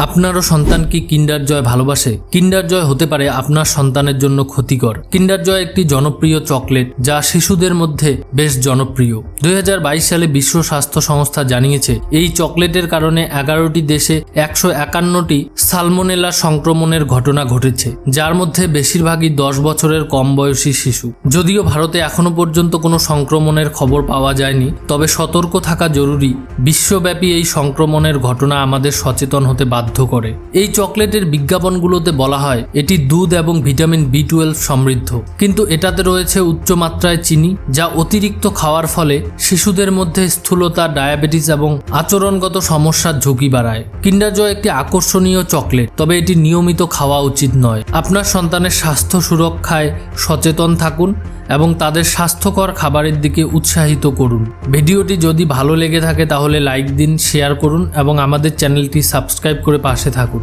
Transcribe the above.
আপনারও সন্তান কি কিন্ডার জয় ভালোবাসে? কিন্ডার জয় হতে পারে আপনার সন্তানের জন্য ক্ষতিকর। কিন্ডার জয় একটি জনপ্রিয় চকলেট যা শিশুদের মধ্যে বেশ জনপ্রিয়। 2022 সালে বিশ্ব স্বাস্থ্য সংস্থা জানিয়েছে এই চকলেটের কারণে 11টি দেশে 151টি সালমোনেলা সংক্রমণের ঘটনা ঘটেছে, যার মধ্যে বেশিরভাগই 10 বছরের কম বয়সী শিশু। যদিও ভারতে এখনো পর্যন্ত কোনো সংক্রমণের খবর পাওয়া যায়নি, তবে সতর্ক থাকা জরুরি। বিশ্বব্যাপী এই সংক্রমণের ঘটনা আমাদের সচেতন হতে বাধ্য করে। এই চকলেটের বিজ্ঞাপনগুলোতে বলা হয় এটি দুধ এবং ভিটামিন B12 সমৃদ্ধ, কিন্তু এটাতে রয়েছে উচ্চ মাত্রায় চিনি, যা অতিরিক্ত খাওয়ার ফলে শিশুদের মধ্যে স্থূলতা, ডায়াবেটিস এবং আচরণগত সমস্যার ঝুঁকি বাড়ায়। কিন্ডার জয় একটি আকর্ষণীয় চকলেট, তবে এটি নিয়মিত খাওয়া উচিত নয়। আপনার সন্তানের স্বাস্থ্য সুরক্ষায় সচেতন থাকুন এবং তাদের স্বাস্থ্যকর খাবারের দিকে উৎসাহিত করুন। ভিডিওটি যদি ভালো লেগে থাকে তাহলে লাইক দিন, শেয়ার করুন এবং আমাদের চ্যানেলটি সাবস্ক্রাইব করে পাশে থাকুন।